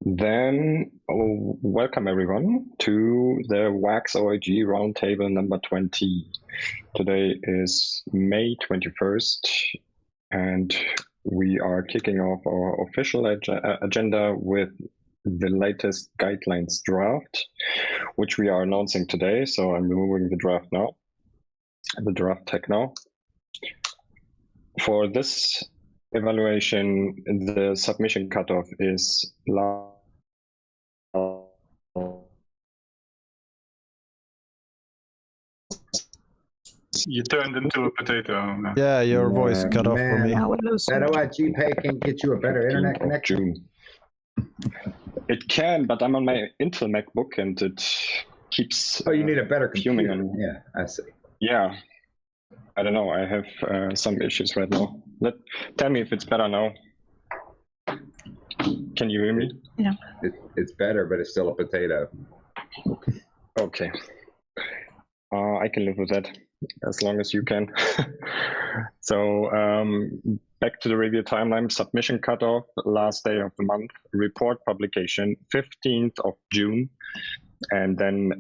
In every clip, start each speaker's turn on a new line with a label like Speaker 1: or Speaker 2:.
Speaker 1: Then welcome everyone to the WAX OIG Roundtable number 20. Today is May 21st and we are kicking off our official agenda with the latest guidelines draft, which we are announcing today. So I'm removing the draft now, the draft tag now. For this evaluation, the submission cutoff is
Speaker 2: You turned into a potato.
Speaker 3: Yeah, your voice cut off for me.
Speaker 4: That OIG pay can't get you a better internet connection.
Speaker 1: It can, but I'm on my Intel MacBook and it keeps.
Speaker 4: Oh, you need a better computer.
Speaker 1: On.
Speaker 4: Yeah, I see.
Speaker 1: Yeah, I don't know. I have some issues right now. Tell me if it's better now. Can you hear me?
Speaker 5: Yeah.
Speaker 4: It's better, but it's still a potato.
Speaker 1: Okay. I can live with that as long as you can. So back to the review timeline. Submission cutoff, last day of the month. Report publication, 15th of June. And then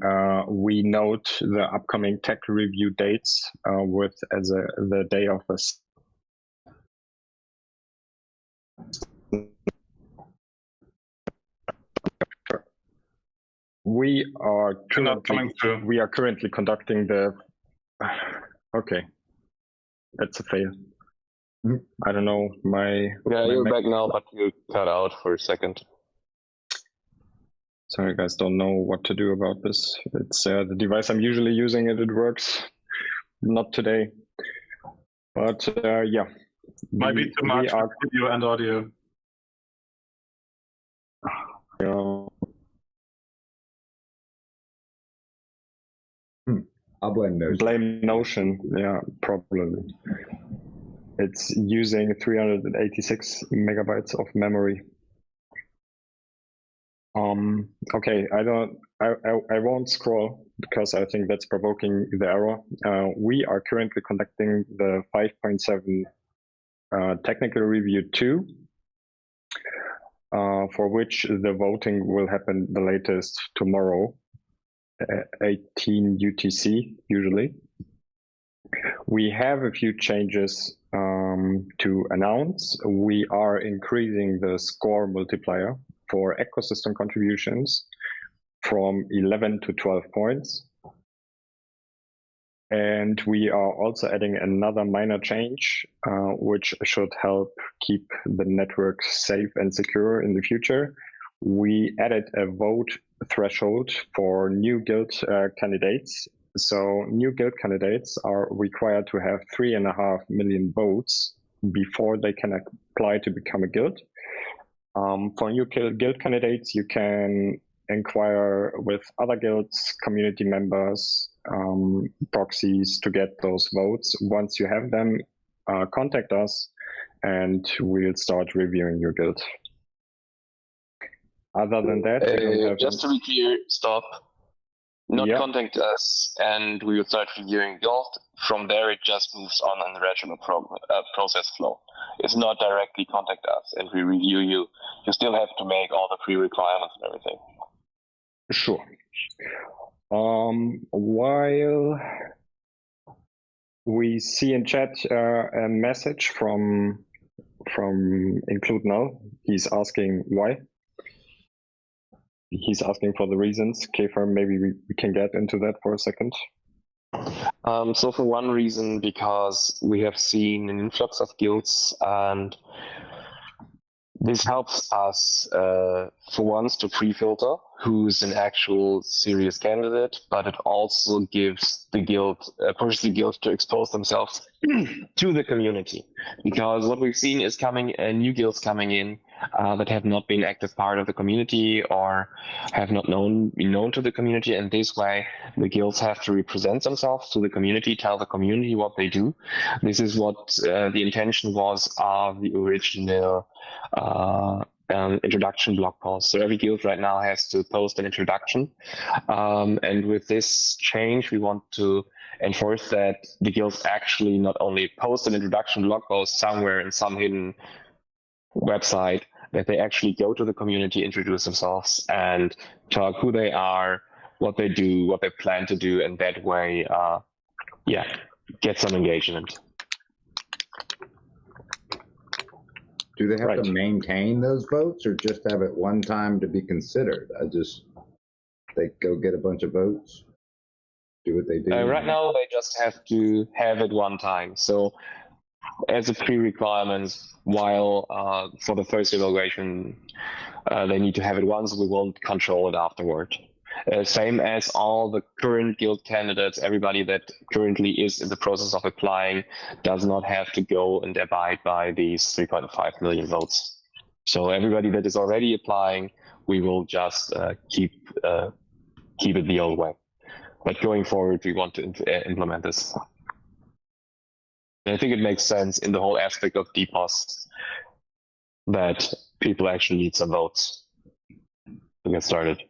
Speaker 1: we note the upcoming tech review dates with as the day of this. We are currently conducting the. Okay, that's a fail. I don't know my.
Speaker 6: Yeah, you're back now, but you cut out for a second.
Speaker 1: Sorry, guys, don't know what to do about this. It's the device I'm usually using, and it works. Not today, but yeah.
Speaker 2: Might be too much video and audio.
Speaker 1: Yeah.
Speaker 4: I'll blame Notion.
Speaker 1: Blame Notion, yeah, probably. It's using 386 megabytes of memory. Okay, I won't scroll because I think that's provoking the error. We are currently conducting the 5.7 technical review 2, for which the voting will happen the latest tomorrow. 18 UTC usually. We have a few changes to announce. We are increasing the score multiplier for ecosystem contributions from 11 to 12 points. And we are also adding another minor change, which should help keep the network safe and secure in the future. We added a vote threshold for new guild candidates. So new guild candidates are required to have 3.5 million votes before they can apply to become a guild. For new guild candidates, you can inquire with other guilds, community members, proxies to get those votes. Once you have them, contact us and we'll start reviewing your guild. Other than that,
Speaker 6: just to be clear, stop. Not contact us, and we will start reviewing guild. From there, it just moves on in the regional process flow. It's not directly contact us, and we review you. You still have to make all the pre-requirements and everything.
Speaker 1: Sure. While we see in chat a message from Include Null, he's asking why. He's asking for the reasons. Kefir, maybe we can get into that for a second.
Speaker 6: So for one reason, because we have seen an influx of guilds, and this helps us for once to pre-filter who's an actual serious candidate, but it also gives the guild, pushes the guild to expose themselves to the community. Because what we've seen is new guilds coming in that have not been active part of the community or have not been known to the community, and this way the guilds have to represent themselves to the community, tell the community what they do. This is what the intention was of the original introduction blog post. So every guild right now has to post an introduction, and with this change we want to enforce that the guilds actually not only post an introduction blog post somewhere in some hidden website, that they actually go to the community, introduce themselves, and talk who they are, what they do, what they plan to do, and that way, get some engagement.
Speaker 4: Do they have
Speaker 1: Right.
Speaker 4: to maintain those votes or just have it one time to be considered? They go get a bunch of votes, do what they do.
Speaker 6: Right now, they just have to have it one time. So, as a pre-requirement, while for the first evaluation, they need to have it once. We won't control it afterward. Same as all the current guild candidates, everybody that currently is in the process of applying does not have to go and abide by these 3.5 million votes. So everybody that is already applying, we will just keep it the old way. But going forward, we want to implement this. And I think it makes sense in the whole aspect of DPOS that people actually need some votes to get started.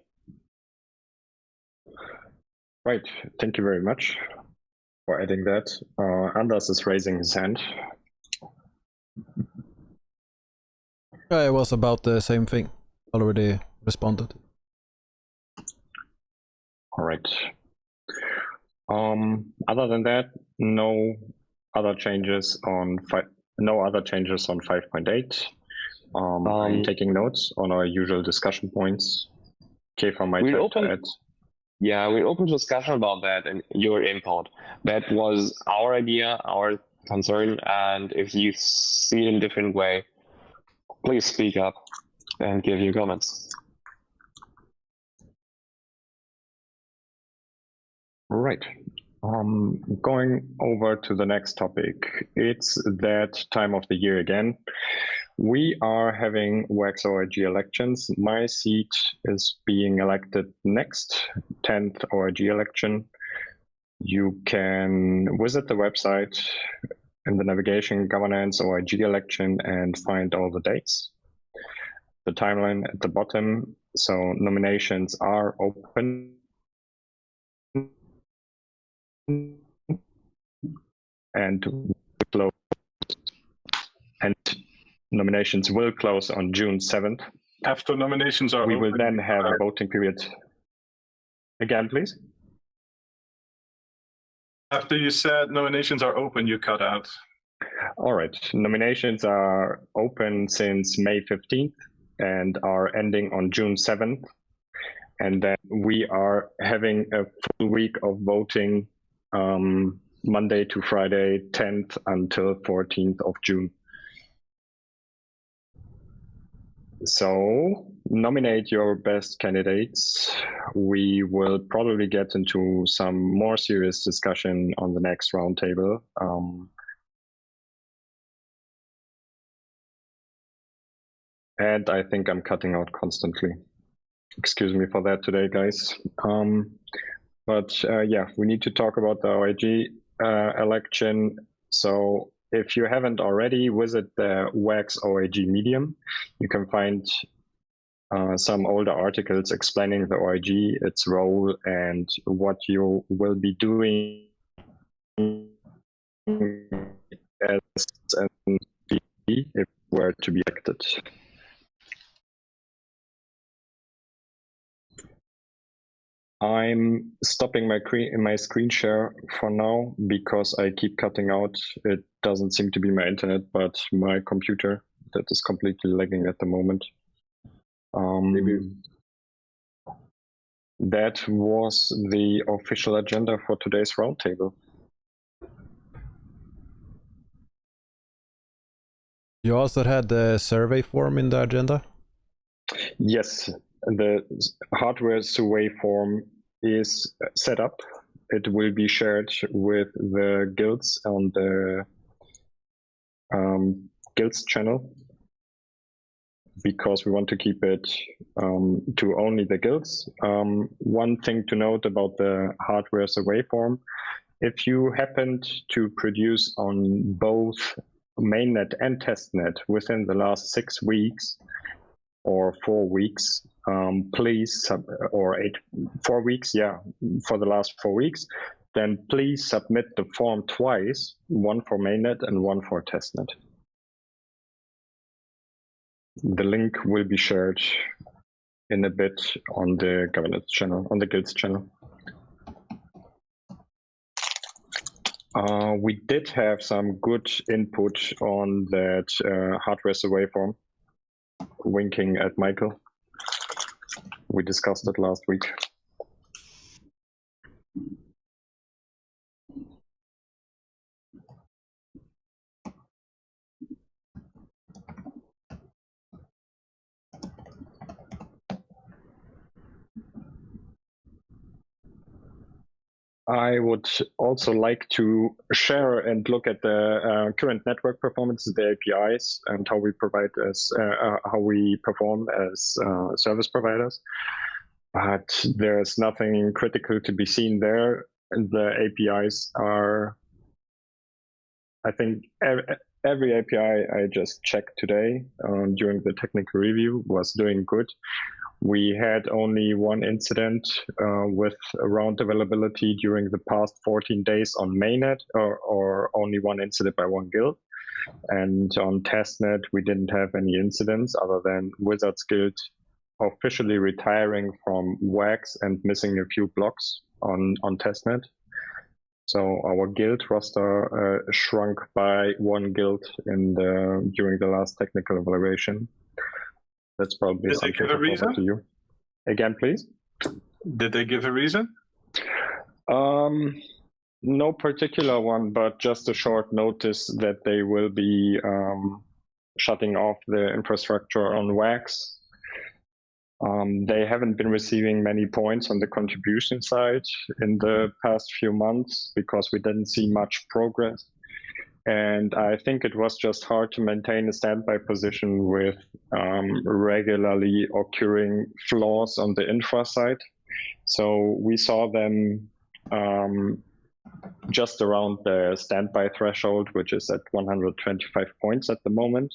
Speaker 1: Right, thank you very much for adding that. Anders is raising his hand.
Speaker 3: It was about the same thing. Already responded.
Speaker 1: All right. Other than that, no other changes on 5.8. I'm taking notes on our usual discussion points. Kefa might have to add.
Speaker 6: Yeah, we open discussion about that and your input. That was our idea, our concern, and if you see it in a different way, please speak up and give your comments.
Speaker 1: All right. Going over to the next topic. It's that time of the year again. We are having WAX OIG elections. My seat is being elected next, 10th OIG election. You can visit the website in the navigation governance OIG election and find all the dates. The timeline at the bottom. So nominations are open. And nominations will close on June 7th.
Speaker 2: After nominations are
Speaker 1: we
Speaker 2: open,
Speaker 1: will then have a voting period. Again, please.
Speaker 2: After you said nominations are open, you cut out.
Speaker 1: All right. Nominations are open since May 15th and are ending on June 7th. And then we are having a full week of voting Monday to Friday, 10th until 14th of June. So nominate your best candidates. We will probably get into some more serious discussion on the next roundtable. And I think I'm cutting out constantly. Excuse me for that today, guys. Yeah, we need to talk about the OIG election. So if you haven't already, visit the WAX OIG Medium. You can find some older articles explaining the OIG, its role, and what you will be doing as an VP if you were to be elected. I'm stopping my screen share for now because I keep cutting out. It doesn't seem to be my internet, but my computer that is completely lagging at the moment. That was the official agenda for today's roundtable.
Speaker 3: You also had the survey form in the agenda?
Speaker 1: Yes, the hardware survey form is set up. It will be shared with the guilds on the guilds channel because we want to keep it to only the guilds. One thing to note about the hardware survey form, if you happened to produce on both mainnet and testnet within the last 6 weeks or 4 weeks, please, or 4 weeks, yeah, for the last 4 weeks, then please submit the form twice, one for mainnet and one for testnet. The link will be shared in a bit on the governance channel, on the guilds channel. We did have some good input on that hardware survey form. Winking at Michael. We discussed it last week. I would also like to share and look at the current network performance, the APIs, and how we provide as how we perform as service providers. But there's nothing critical to be seen there. The APIs are, I think, every API I just checked today during the technical review was doing good. We had only one incident with round availability during the past 14 days on mainnet, or only one incident by one guild. And on testnet, we didn't have any incidents other than Wizards Guild officially retiring from wax and missing a few blocks on testnet. So our guild roster shrunk by one guild during the last technical evaluation. That's probably
Speaker 2: Did they give a reason
Speaker 1: to you. Again, please.
Speaker 2: Did they give a reason?
Speaker 1: No particular one, but just a short notice that they will be shutting off the infrastructure on wax. They haven't been receiving many points on the contribution side in the past few months because we didn't see much progress. And I think it was just hard to maintain a standby position with regularly occurring flaws on the infra side. So we saw them just around the standby threshold, which is at 125 points at the moment,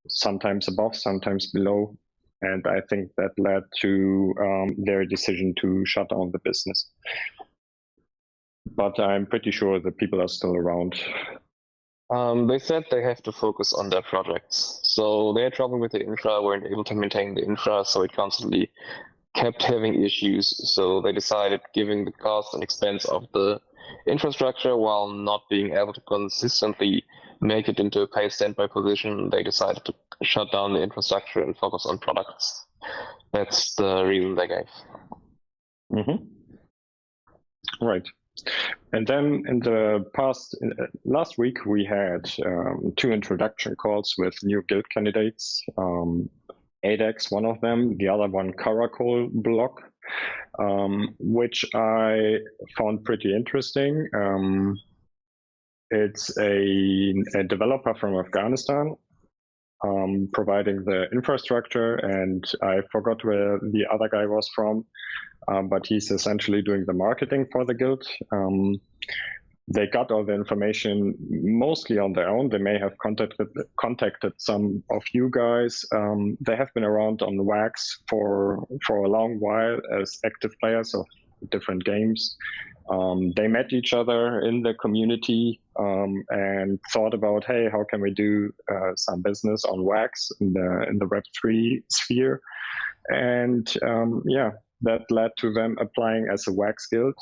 Speaker 1: sometimes above, sometimes below. And I think that led to their decision to shut down the business. But I'm pretty sure the people are still around.
Speaker 6: They said they have to focus on their projects. So they had trouble with the infra, weren't able to maintain the infra, so it constantly kept having issues. So they decided, given the cost and expense of the infrastructure, while not being able to consistently make it into a paid standby position, they decided to shut down the infrastructure and focus on products. That's the reason they gave.
Speaker 1: Mm-hmm. Right. And then in the last week, we had 2 introduction calls with new guild candidates. ADEX, one of them, the other one, Caracol Block, which I found pretty interesting. It's a developer from Afghanistan providing the infrastructure, and I forgot where the other guy was from, but he's essentially doing the marketing for the guild. They got all the information mostly on their own. They may have contacted some of you guys. They have been around on wax for a long while as active players of different games. They met each other in the community and thought about, hey, how can we do some business on wax in the Web3 sphere? And yeah, that led to them applying as a wax guild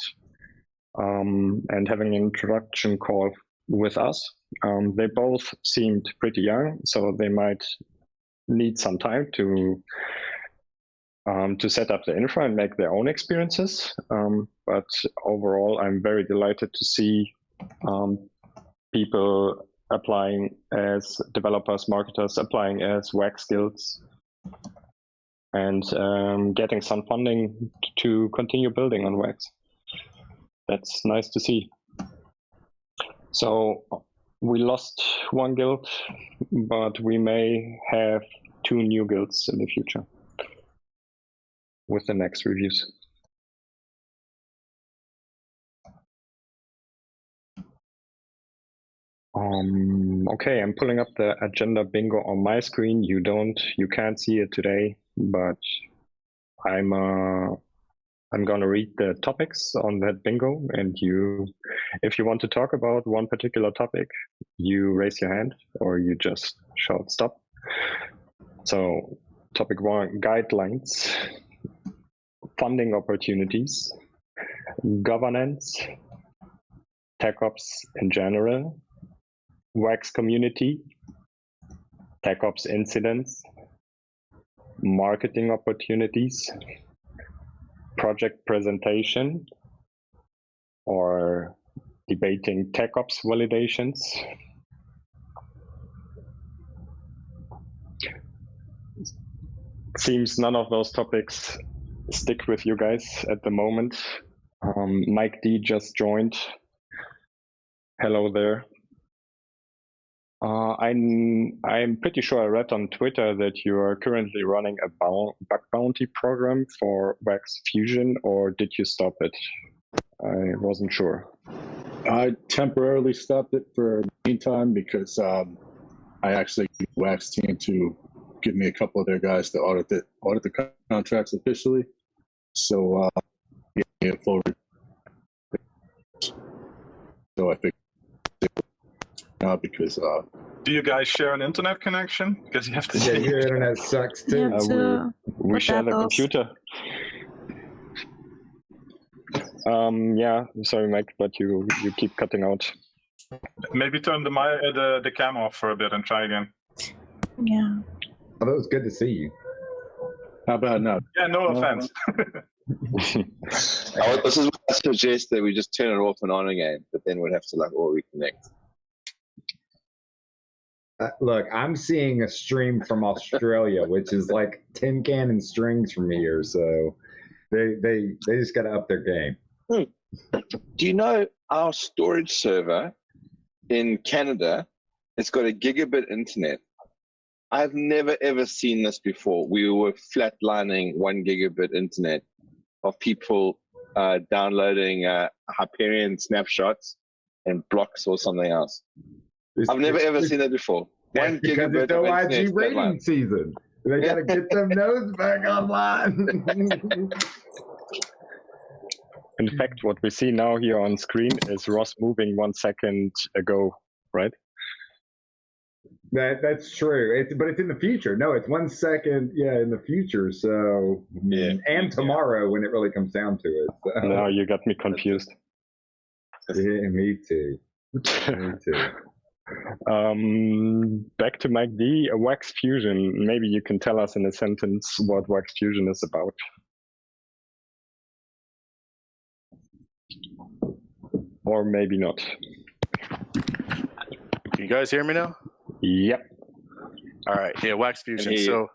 Speaker 1: and having an introduction call with us. They both seemed pretty young, so they might need some time to set up the infra and make their own experiences. But overall, I'm very delighted to see people applying as developers, marketers, applying as wax guilds, and getting some funding to continue building on wax. That's nice to see. So we lost one guild, but we may have 2 new guilds in the future with the next reviews. Okay, I'm pulling up the agenda bingo on my screen. You can't see it today, but I'm gonna read the topics on that bingo, and if you want to talk about one particular topic, you raise your hand or you just shout stop. So topic 1, guidelines, funding opportunities, governance, tech ops in general, wax community, tech ops incidents, marketing opportunities, project presentation, or debating tech ops validations. Seems none of those topics stick with you guys at the moment. Mike D just joined. Hello there. I'm pretty sure I read on Twitter that you are currently running a bug bounty program for waxfusion, or did you stop it? I wasn't sure.
Speaker 5: I temporarily stopped it for the meantime because I actually got the Wax team to give me a couple of their guys to audit the contracts officially. So yeah, forward. So I think because
Speaker 2: Do you guys share an internet connection? Because you have to.
Speaker 4: Yeah, your internet sucks too.
Speaker 1: We share the computer. Yeah, sorry, Mike, but you keep cutting out.
Speaker 2: Maybe turn the cam off for a bit and try again.
Speaker 7: Yeah.
Speaker 4: Although it was good to see you.
Speaker 5: how about now?
Speaker 2: Yeah, no offense.
Speaker 8: This is what I suggest that we just turn it off and on again, but then we'd have to like all reconnect.
Speaker 4: Look, I'm seeing a stream from Australia, which is like tin can and strings from here. So they just got to up their game.
Speaker 8: Do you know our storage server in Canada? It's got a gigabit internet. I've never ever seen this before. We were flatlining 1 gigabit internet of people downloading Hyperion snapshots and blocks or something else. I've never ever seen that before. 1
Speaker 4: Because
Speaker 8: gigabit
Speaker 4: it's
Speaker 8: of
Speaker 4: OIG
Speaker 8: internet
Speaker 4: rating
Speaker 8: flatline.
Speaker 4: season. They got to get them nodes back online.
Speaker 1: In fact, what we see now here on screen is Ross moving 1 second ago, right?
Speaker 4: That's true. But it's in the future. No, it's 1 second. Yeah, in the future. So
Speaker 8: Yeah.
Speaker 4: and tomorrow when it really comes down to it. So.
Speaker 1: Now you got me confused.
Speaker 4: Yeah, me too. Me too.
Speaker 1: Back to Mike D. Waxfusion. Maybe you can tell us in a sentence what waxfusion is about. Or maybe not.
Speaker 9: Can you guys hear me now?
Speaker 1: Yep.
Speaker 9: All right. Yeah, waxfusion. So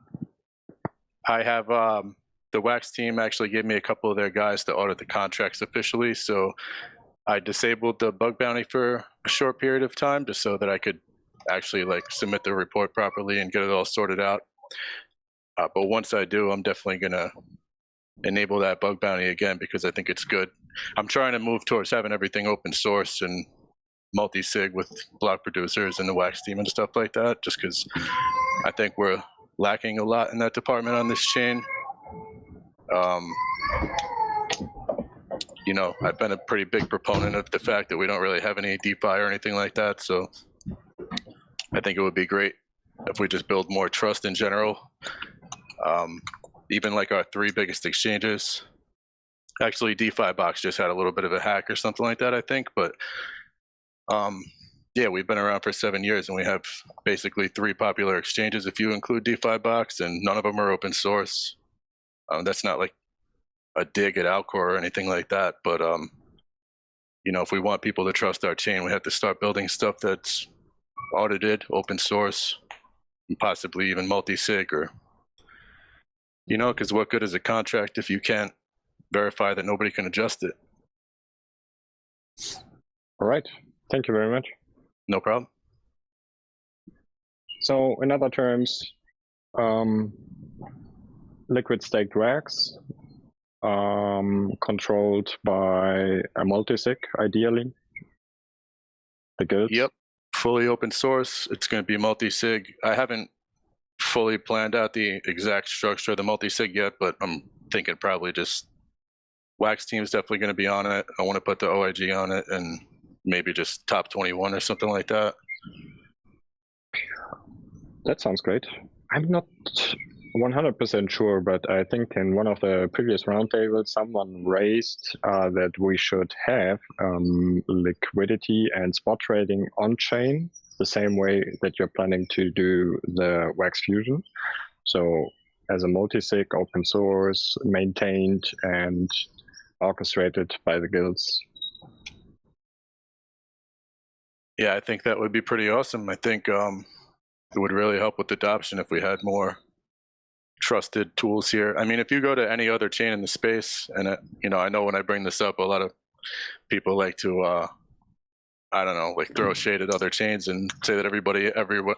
Speaker 9: I have the wax team actually gave me a couple of their guys to audit the contracts officially. So I disabled the bug bounty for a short period of time just so that I could actually like submit the report properly and get it all sorted out. But once I do, I'm definitely going to enable that bug bounty again because I think it's good. I'm trying to move towards having everything open source and multi-sig with block producers and the wax team and stuff like that, just because I think we're lacking a lot in that department on this chain. You know, I've been a pretty big proponent of the fact that we don't really have any DeFi or anything like that, so I think it would be great if we just build more trust in general. Even like our 3 biggest exchanges. Actually, DeFi Box just had a little bit of a hack or something like that, I think, but yeah, we've been around for 7 years and we have basically 3 popular exchanges if you include DeFi Box, and none of them are open source. That's not like a dig at Alcor or anything like that, but you know, if we want people to trust our chain, we have to start building stuff that's audited, open source, and possibly even multi-sig, or you know, because what good is a contract if you can't verify that nobody can adjust it?
Speaker 1: All right. Thank you very much.
Speaker 9: No problem.
Speaker 1: So in other terms, liquid staked wax, controlled by a multisig, ideally. The guilds.
Speaker 9: Yep, fully open source. It's going to be multi-sig. I haven't fully planned out the exact structure of the multi-sig yet, but I'm thinking probably just wax team's definitely going to be on it. I want to put the OIG on it and maybe just top 21 or something like that.
Speaker 1: That sounds great. I'm not 100% sure, but I think in one of the previous roundtables, someone raised that we should have liquidity and spot trading on chain, the same way that you're planning to do the waxfusion. So as a multi-sig, open source, maintained and orchestrated by the guilds.
Speaker 9: Yeah, I think that would be pretty awesome. I think it would really help with adoption if we had more trusted tools here. I mean, if you go to any other chain in the space, and you know, I know when I bring this up, a lot of people like to, I don't know, like throw shade at other chains and say that everybody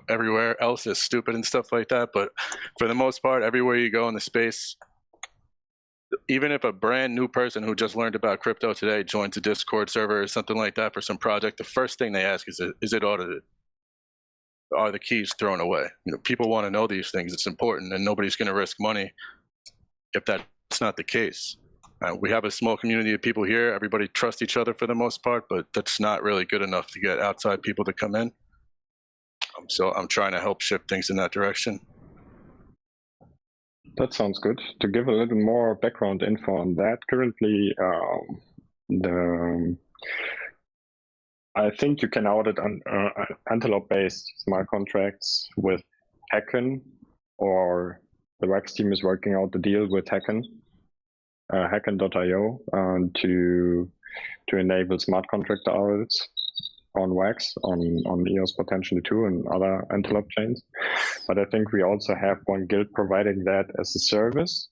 Speaker 9: everywhere else is stupid and stuff like that. But for the most part, everywhere you go in the space, even if a brand new person who just learned about crypto today joins a Discord server or something like that for some project, the first thing they ask is it audited? Are the keys thrown away? You know, people want to know these things. It's important, and nobody's going to risk money if that's not the case. We have a small community of people here. Everybody trusts each other for the most part, but that's not really good enough to get outside people to come in. So I'm trying to help shift things in that direction.
Speaker 1: That sounds good. To give a little more background info on that, currently I think you can audit Antelope-based smart contracts with Hacken, or the Wax team is working out the deal with Hacken, Hacken.io, to enable smart contract audits on Wax, on EOS potentially too, and other Antelope chains. But I think we also have one guild providing that as a service,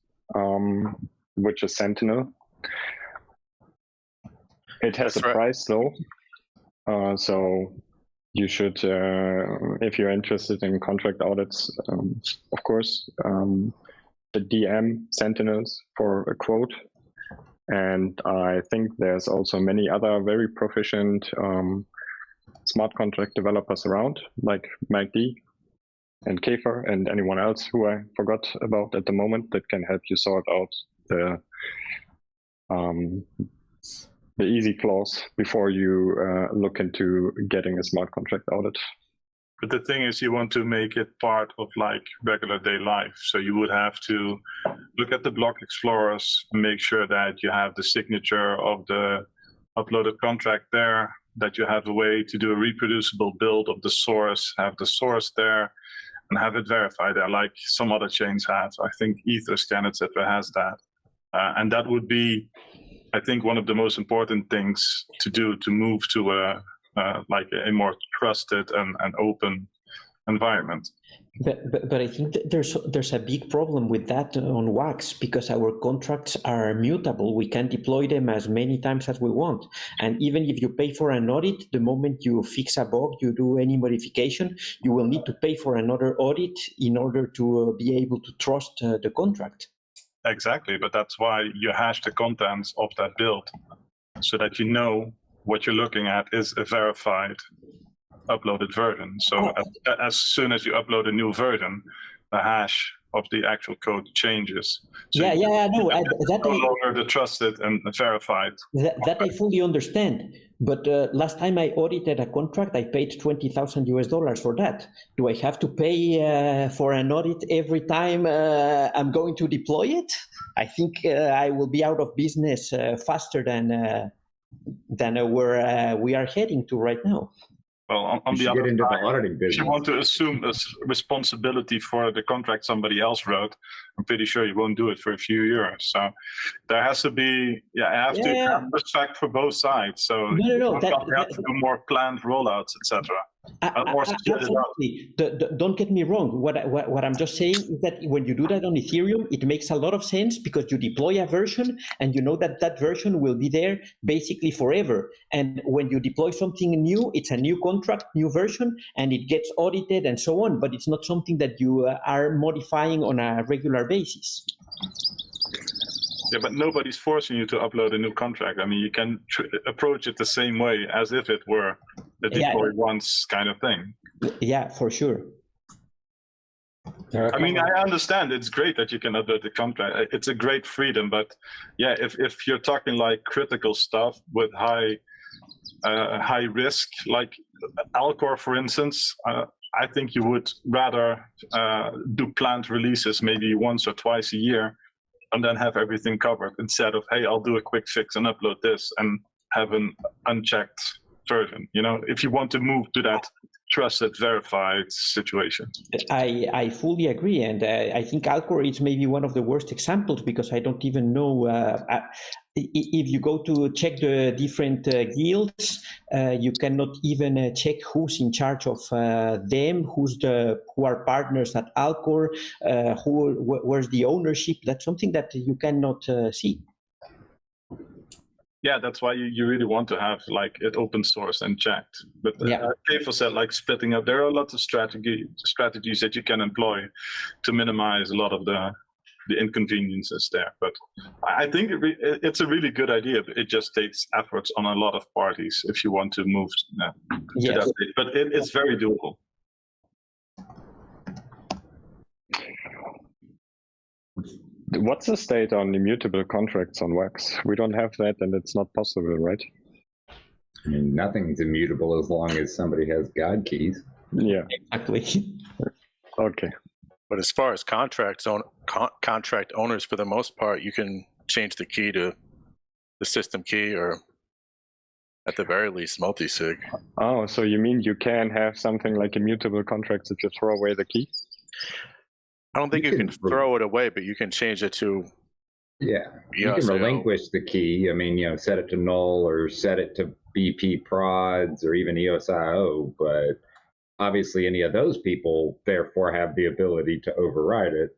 Speaker 1: which is Sentinel. It has a price though. So you should, if you're interested in contract audits, of course, the DM Sentinels for a quote. And I think there's also many other very proficient smart contract developers around, like Mike D and Käfer and anyone else who I forgot about at the moment, that can help you sort out the easy flaws before you look into getting a smart contract audit.
Speaker 2: But the thing is, you want to make it part of like regular day life. So you would have to look at the block explorers, make sure that you have the signature of the uploaded contract there, that you have a way to do a reproducible build of the source, have the source there, and have it verified there, like some other chains have. I think Etherscan, etc. has that. And that would be, I think, one of the most important things to do to move to a more trusted and open environment.
Speaker 7: But I think that there's a big problem with that on Wax, because our contracts are mutable. We can deploy them as many times as we want. And even if you pay for an audit, the moment you fix a bug, you do any modification, you will need to pay for another audit in order to be able to trust the contract.
Speaker 2: Exactly, but that's why you hash the contents of that build, so that you know what you're looking at is a verified uploaded version. So as soon as you upload a new version, the hash of the actual code changes. So
Speaker 7: no, that
Speaker 2: no longer the trusted and verified.
Speaker 7: That I fully understand. But last time I audited a contract, I paid $20,000 for that. Do I have to pay for an audit every time I'm going to deploy it? I think I will be out of business faster than where we are heading to right now.
Speaker 2: Well, on the other
Speaker 4: get into
Speaker 2: side,
Speaker 4: the auditing business.
Speaker 2: if you want to assume a responsibility for the contract somebody else wrote, I'm pretty sure you won't do it for a few years. So there has to be, I have to have respect for both sides. So you have to do more planned rollouts, etc.
Speaker 7: Absolutely. Don't get me wrong. What I'm just saying is that when you do that on Ethereum, it makes a lot of sense, because you deploy a version and you know that that version will be there basically forever. And when you deploy something new, it's a new contract, new version, and it gets audited and so on. But it's not something that you are modifying on a regular basis.
Speaker 2: Yeah, but nobody's forcing you to upload a new contract. I mean, you can approach it the same way as if it were a deploy once kind of thing.
Speaker 7: Yeah, for sure.
Speaker 2: I mean, I understand it's great that you can upload the contract. It's a great freedom, but yeah, if you're talking like critical stuff with high risk, like Alcor, for instance, I think you would rather do planned releases maybe once or twice a year, and then have everything covered instead of, hey, I'll do a quick fix and upload this and have an unchecked version. You know, if you want to move to that trusted, verified situation.
Speaker 7: I fully agree, and I think Alcor is maybe one of the worst examples, because I don't even know if you go to check the different guilds, you cannot even check who's in charge of them, who are partners at Alcor, where's the ownership. That's something that you cannot see.
Speaker 2: Yeah, that's why you really want to have like it open source and checked. But Kevo said, like, splitting up, there are a lot of strategies that you can employ to minimize a lot of the inconveniences there. But I think it's a really good idea. But it just takes efforts on a lot of parties if you want to move to that stage. But it's very doable.
Speaker 1: What's the state on immutable contracts on Wax? We don't have that, and it's not possible, right?
Speaker 4: I mean, nothing's immutable as long as somebody has God keys.
Speaker 1: Yeah.
Speaker 7: Exactly.
Speaker 1: Okay.
Speaker 9: But as far as contract owners, for the most part, you can change the key to the system key, or at the very least, multi-sig.
Speaker 1: Oh, so you mean you can have something like immutable contracts if you throw away the key?
Speaker 9: I don't think you can throw it away, but you can change it to.
Speaker 4: Yeah, you can relinquish the key. I mean, you know, set it to null or set it to BP prods or even EOSIO, but obviously any of those people therefore have the ability to override it.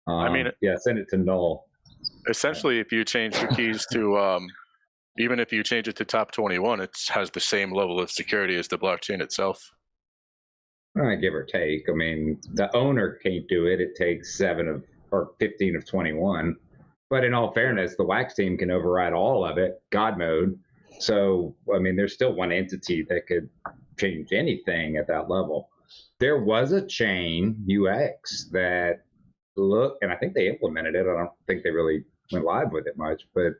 Speaker 9: I mean,
Speaker 4: yeah, send it to null.
Speaker 9: Essentially, if you change the keys to, even if you change it to top 21, it has the same level of security as the blockchain itself.
Speaker 4: Give or take. I mean, the owner can't do it. It takes 7 or 15 of 21. But in all fairness, the Wax team can override all of it, God mode. So, I mean, there's still one entity that could change anything at that level. There was a chain, UX, that looked, and I think they implemented it. I don't think they really went live with it much, but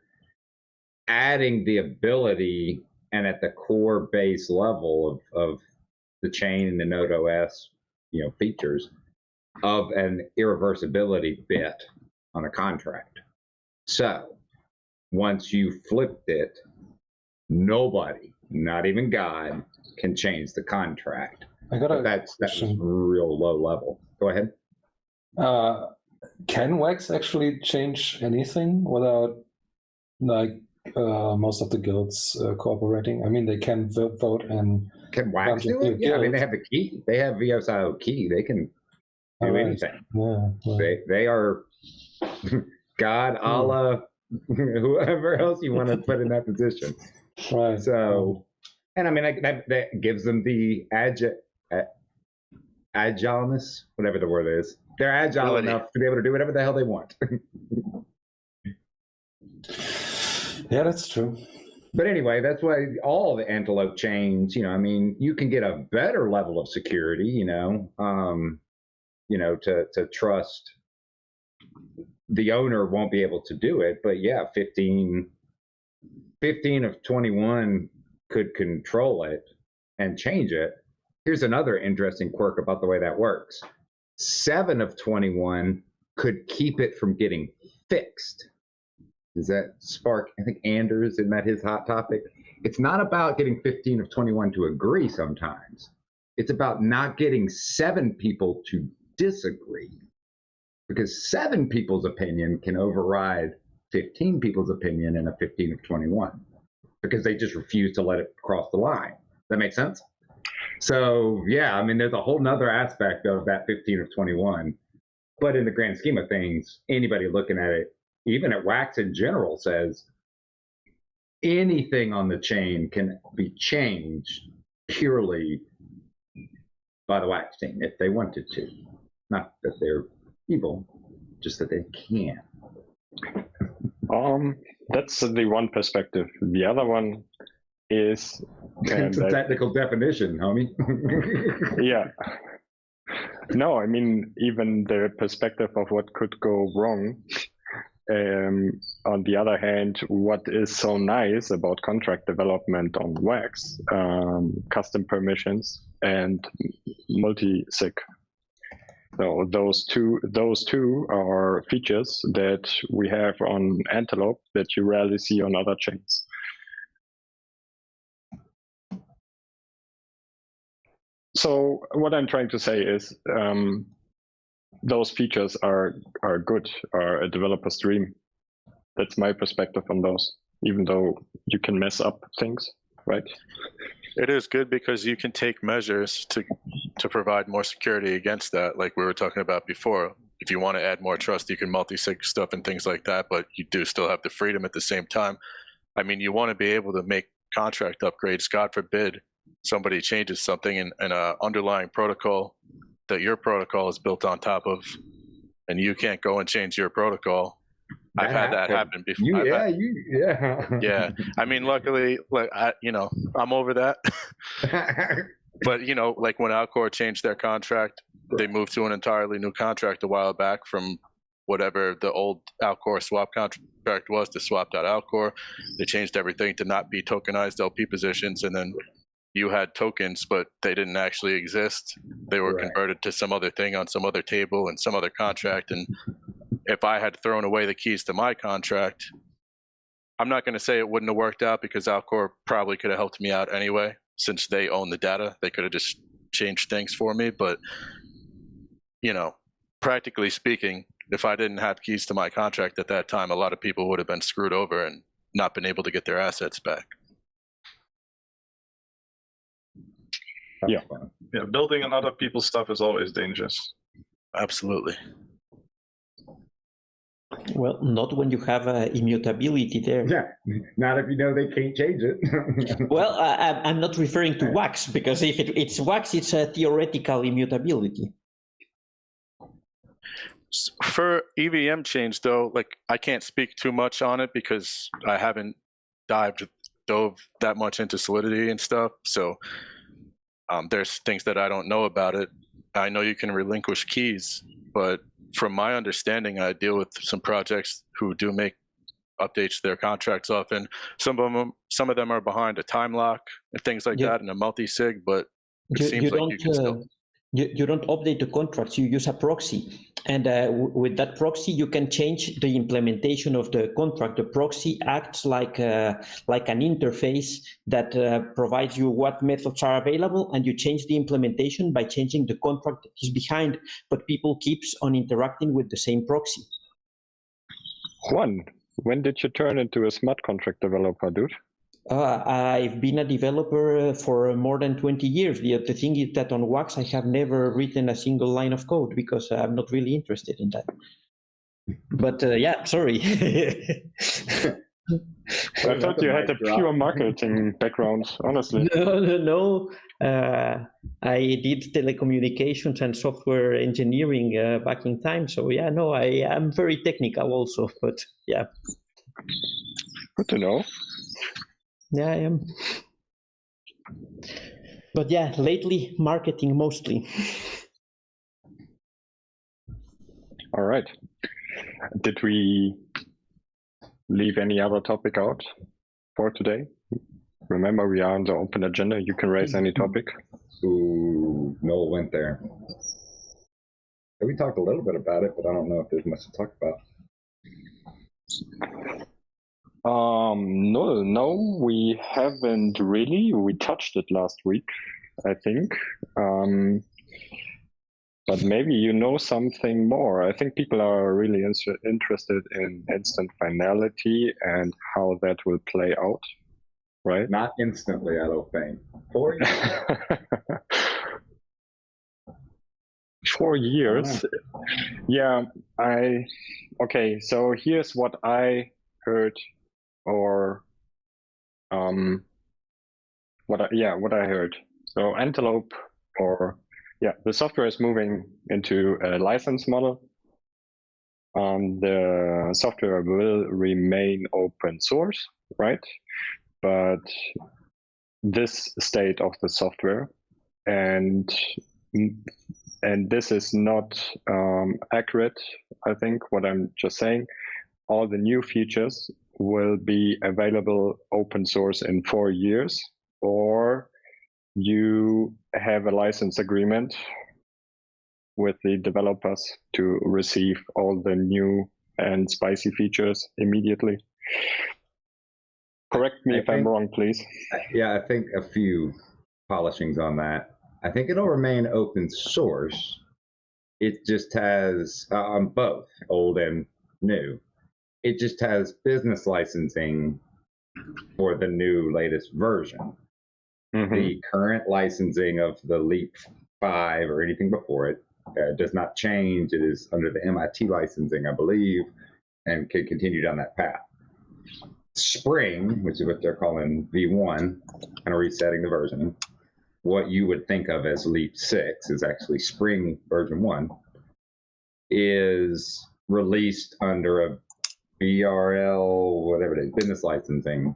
Speaker 4: adding the ability and at the core base level of the chain and the Node OS, you know, features of an irreversibility bit on a contract. So once you flipped it, nobody, not even God, can change the contract. That's real low level. Go ahead.
Speaker 10: Can Wax actually change anything without, like, most of the guilds cooperating? I mean, they can vote and.
Speaker 4: Can Wax do it? Yeah, I mean, they have the key. They have VSIO key. They can do anything. Yeah. They are God, Allah, whoever else you want to put in that position.
Speaker 10: Right.
Speaker 4: So, and I mean, that gives them the agileness, whatever the word is. They're agile enough to be able to do whatever the hell they want.
Speaker 10: Yeah, that's true.
Speaker 4: But anyway, that's why all the Antelope chains, you know, I mean, you can get a better level of security, you know, to trust the owner won't be able to do it. But yeah, 15 of 21 could control it and change it. Here's another interesting quirk about the way that works. 7 of 21 could keep it from getting fixed. Does that spark, I think, Anders, isn't that his hot topic? It's not about getting 15 of 21 to agree sometimes. It's about not getting 7 people to disagree. Because 7 people's opinion can override 15 people's opinion in a 15 of 21. Because they just refuse to let it cross the line. That makes sense? So, yeah, I mean, there's a whole nother aspect of that 15 of 21. But in the grand scheme of things, anybody looking at it, even at Wax in general, says anything on the chain can be changed purely by the Wax team if they wanted to. Not that they're evil, just that they can.
Speaker 1: That's the one perspective. The other one is
Speaker 4: it's a technical definition, homie.
Speaker 1: Yeah. No, I mean, even the perspective of what could go wrong. on the other hand, what is so nice about contract development on Wax, custom permissions and multi-sig. So those two are features that we have on Antelope that you rarely see on other chains. So what I'm trying to say is those features are good, are a developer's dream. That's my perspective on those, even though you can mess up things, right?
Speaker 9: It is good because you can take measures to provide more security against that, like we were talking about before. If you want to add more trust, you can multi-sig stuff and things like that, but you do still have the freedom at the same time. I mean, you want to be able to make contract upgrades. God forbid somebody changes something in an underlying protocol that your protocol is built on top of, and you can't go and change your protocol. I've had that happen before. Yeah. I mean, luckily, like I'm over that. But like when Alcor changed their contract, they moved to an entirely new contract a while back from whatever the old Alcor swap contract was to swap.alcor. They changed everything to not be tokenized LP positions, and then you had tokens, but they didn't actually exist. They were converted to some other thing on some other table and some other contract. And if I had thrown away the keys to my contract, I'm not going to say it wouldn't have worked out, because Alcor probably could have helped me out anyway, since they own the data. They could have just changed things for me. But, practically speaking, if I didn't have keys to my contract at that time, a lot of people would have been screwed over and not been able to get their assets back.
Speaker 2: Yeah, building on other people's stuff is always dangerous.
Speaker 9: Absolutely.
Speaker 7: Well, not when you have immutability there.
Speaker 4: Yeah, not if you know they can't change it.
Speaker 7: Well, I'm not referring to Wax, because if it's Wax, it's a theoretical immutability.
Speaker 9: For EVM change, though, like I can't speak too much on it because I haven't dove that much into Solidity and stuff. So there's things that I don't know about it. I know you can relinquish keys, but from my understanding, I deal with some projects who do make updates to their contracts often. Some of them are behind a time lock and things like that in a multi-sig, but it seems like you can still...
Speaker 7: You don't update the contracts, you use a proxy. And with that proxy, you can change the implementation of the contract. The proxy acts like an interface that provides you what methods are available, and you change the implementation by changing the contract that is behind, but people keeps on interacting with the same proxy.
Speaker 1: Juan, when did you turn into a smart contract developer, dude?
Speaker 7: I've been a developer for more than 20 years. The thing is that on Wax, I have never written a single line of code because I'm not really interested in that. But yeah, sorry.
Speaker 1: I thought you had a pure marketing background, honestly.
Speaker 7: No. I did telecommunications and software engineering back in time. So yeah, no, I am very technical also, but yeah.
Speaker 1: Good to know.
Speaker 7: Yeah, I am. But yeah, lately marketing mostly.
Speaker 1: All right. Did we leave any other topic out for today? Remember, we are on the open agenda. You can raise any topic.
Speaker 4: Ooh, Noel went there. We talked a little bit about it, but I don't know if there's much to talk about.
Speaker 1: No, we haven't really. We touched it last week, I think. But maybe you know something more. I think people are really interested in instant finality and how that will play out, right?
Speaker 4: Not instantly, I don't think. 4 years.
Speaker 1: 4 years. Yeah, okay, so here's what I heard, or what I heard. So Antelope, the software is moving into a license model. The software will remain open source, right? But this state of the software, and this is not accurate, I think, what I'm just saying. all the new features will be available open source in 4 years, or you have a license agreement with the developers to receive all the new and spicy features immediately. Correct me if I'm wrong, please.
Speaker 4: Yeah, I think a few polishings on that. I think it'll remain open source. It just has, on both old and new, it just has business licensing for the new latest version. The current licensing of the Leap 5 or anything before it does not change. It is under the MIT licensing, I believe, and can continue down that path. Spring, which is what they're calling V1, kind of resetting the version. What you would think of as Leap 6 is actually Spring version 1, is released under a BRL, whatever it is, business licensing,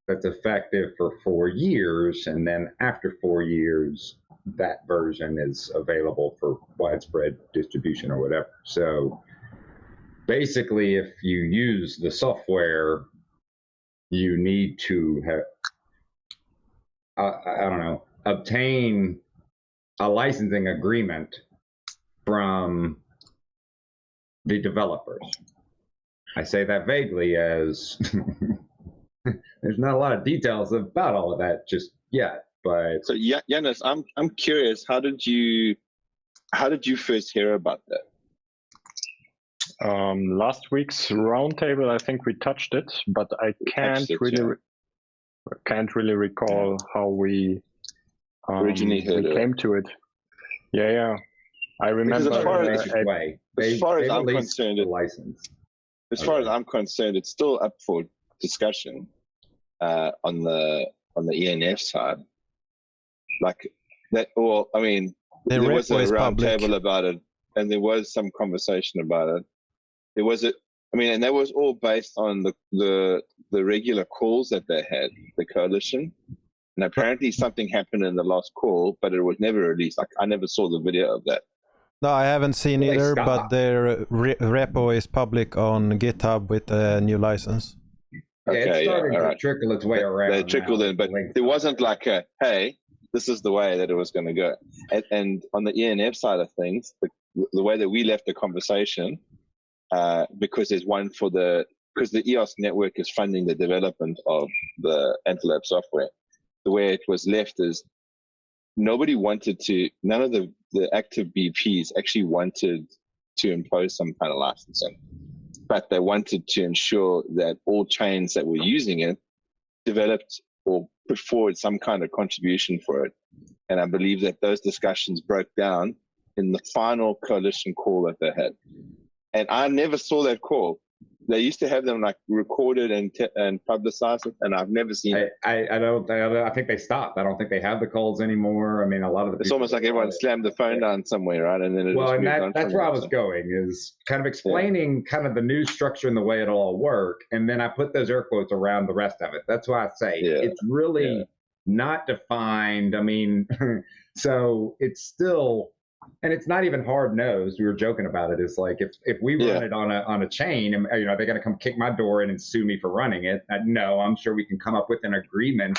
Speaker 4: that's effective for 4 years, and then after 4 years, that version is available for widespread distribution or whatever. So basically, if you use the software, you need to have, I don't know, obtain a licensing agreement from the developers. I say that vaguely as there's not a lot of details about all of that just yet. But
Speaker 8: so Yannis, I'm curious, how did you first hear about that?
Speaker 1: Last week's roundtable, I think we touched it, but I can't really recall how we
Speaker 8: originally heard
Speaker 1: we came to it. Yeah. I remember.
Speaker 8: As far as I'm concerned, as far as I'm concerned, it's still up for discussion on the ENF side. Like that, well, I mean, there was a roundtable about it, and there was some conversation about it. There was and that was all based on the regular calls that they had, the coalition. And apparently something happened in the last call, but it was never released. Like, I never saw the video of that.
Speaker 3: No, I haven't seen either, but their repo is public on GitHub with a new license.
Speaker 4: It's starting to trickle its way around.
Speaker 8: They trickled in, but there wasn't like a, hey, this is the way that it was going to go. And on the ENF side of things, the way that we left the conversation, because there's one because the EOS network is funding the development of the Antelope software. The way it was left is none of the active BPs actually wanted to impose some kind of licensing, but they wanted to ensure that all chains that were using it developed or put forward some kind of contribution for it. And I believe that those discussions broke down in the final coalition call that they had. And I never saw that call. They used to have them like recorded and publicized, and I've never seen it.
Speaker 4: I think they stopped. I don't think they have the calls anymore. I mean, a lot of
Speaker 8: it's almost like everyone slammed the phone down somewhere, right? And then
Speaker 4: that's where I was going, is kind of explaining kind of the new structure and the way it'll all work, and then I put those air quotes around the rest of it. That's why I say it's really not defined. I mean, so it's still. And it's not even hard nosed. We were joking about it. It's like if we run it on a chain, and they're going to come kick my door in and sue me for running it. No, I'm sure we can come up with an agreement.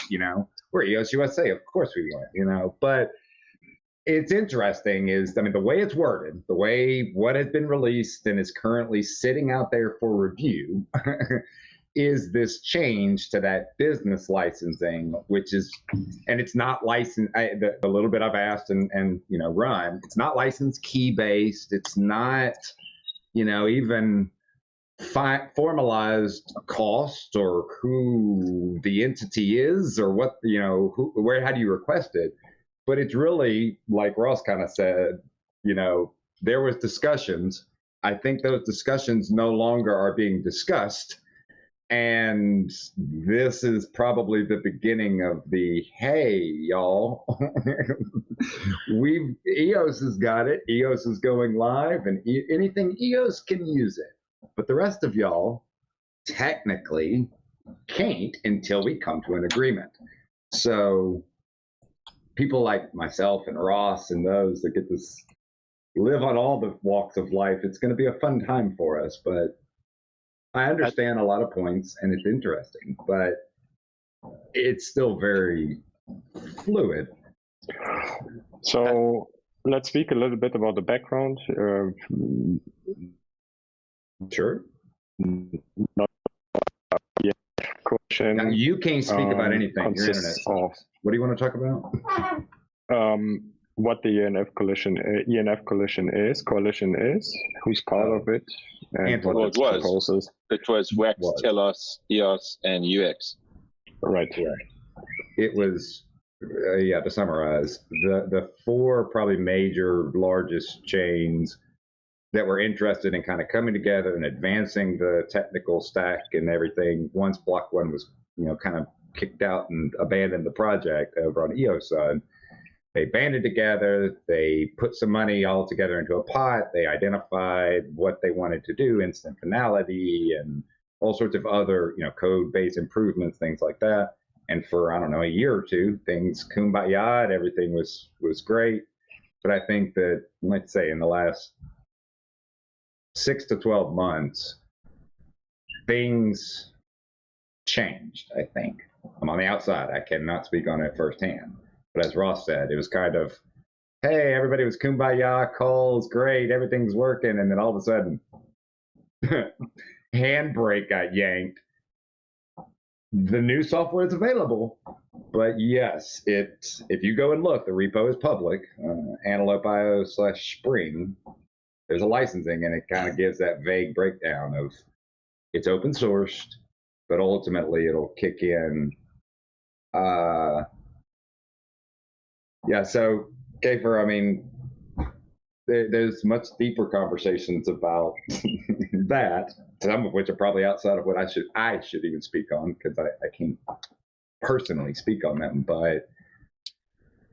Speaker 4: We're EOS USA, of course we want. But it's interesting is, the way it's worded, the way what has been released and is currently sitting out there for review, is this change to that business licensing, which is, and it's not licensed, the little bit I've asked and run, it's not license key based. It's not, even formalized cost or who the entity is or what, how do you request it? But it's really, like Ross kind of said, there was discussions. I think those discussions no longer are being discussed. And this is probably the beginning of the, hey, y'all, EOS has got it. EOS is going live, and anything EOS can use it. But the rest of y'all technically can't until we come to an agreement. So people like myself and Ross and those that get to live on all the walks of life, it's going to be a fun time for us. But I understand a lot of points, and it's interesting, but it's still very fluid.
Speaker 1: So let's speak a little bit about the background.
Speaker 4: Sure.
Speaker 1: Not question.
Speaker 4: Now, you can't speak about anything. Your internet.
Speaker 1: Of,
Speaker 4: what do you want to talk about?
Speaker 1: What the coalition is, who's part of it, and what it proposes.
Speaker 8: It was Wax, Telos, EOS, and UX.
Speaker 1: Right.
Speaker 4: It was, to summarize, the four probably major, largest chains that were interested in kind of coming together and advancing the technical stack and everything. Once Block 1 was, kind of kicked out and abandoned the project over on EOS side, they banded together, they put some money all together into a pot, they identified what they wanted to do, instant finality and all sorts of other, code-based improvements, things like that. And for, I don't know, a year or two, things kumbaya, everything was great. But I think that, let's say in the last 6 to 12 months, things changed, I think. I'm on the outside, I cannot speak on it firsthand. But as Ross said, it was kind of, hey, everybody was kumbaya, calls, great, everything's working. And then all of a sudden, handbrake got yanked. The new software is available. But yes, if you go and look, the repo is public, Antelope.io/Spring. There's a licensing, and it kind of gives that vague breakdown of it's open sourced, but ultimately it'll kick in. Yeah, so Kafer, I mean, there's much deeper conversations about that, some of which are probably outside of what I should even speak on, because I can't personally speak on them. But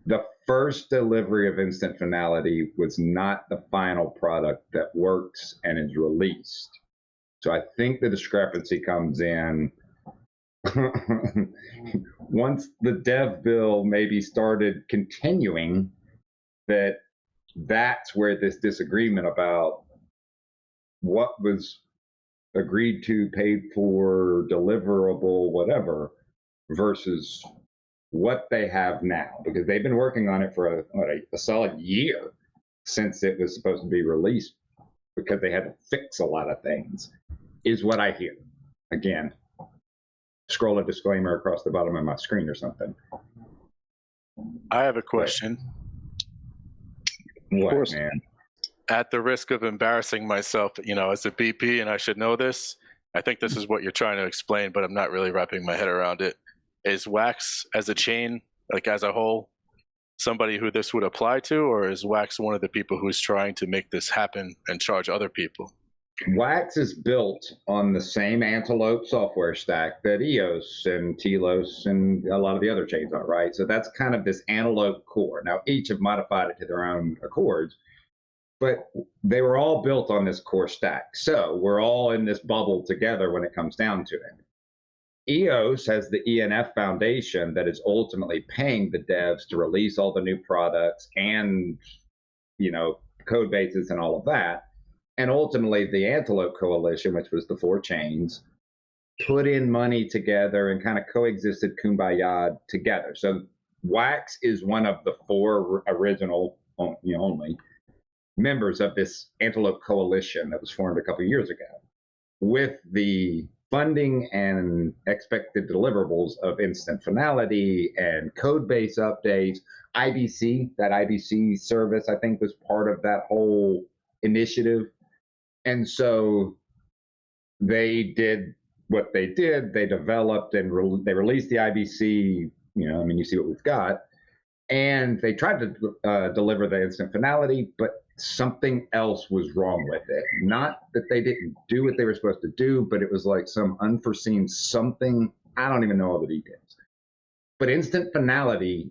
Speaker 4: the first delivery of instant finality was not the final product that works and is released. So I think the discrepancy comes in once the dev bill maybe started continuing, that's where this disagreement about what was agreed to, paid for, deliverable, whatever, versus what they have now, because they've been working on it for a solid year since it was supposed to be released, because they had to fix a lot of things, is what I hear. Again, scroll a disclaimer across the bottom of my screen or something.
Speaker 9: I have a question.
Speaker 4: What, man?
Speaker 9: At the risk of embarrassing myself, as a BP, and I should know this, I think this is what you're trying to explain, but I'm not really wrapping my head around it. Is Wax as a chain, like as a whole, somebody who this would apply to, or is Wax one of the people who's trying to make this happen and charge other people?
Speaker 4: Wax is built on the same Antelope software stack that EOS and Telos and a lot of the other chains are, right? So that's kind of this Antelope core. Now, each have modified it to their own accords, but they were all built on this core stack. So we're all in this bubble together when it comes down to it. EOS has the ENF Foundation that is ultimately paying the devs to release all the new products and, code bases and all of that. And ultimately, the Antelope Coalition, which was the 4 chains, put in money together and kind of coexisted kumbaya together. So Wax is one of the 4 original, only members of this Antelope Coalition that was formed a couple of years ago, with the funding and expected deliverables of instant finality and code base updates. IBC, that IBC service, I think, was part of that whole initiative. And so they did what they did. They developed and they released the IBC, you see what we've got. And they tried to deliver the instant finality, but something else was wrong with it. Not that they didn't do what they were supposed to do, but it was like some unforeseen something. I don't even know all the details. But instant finality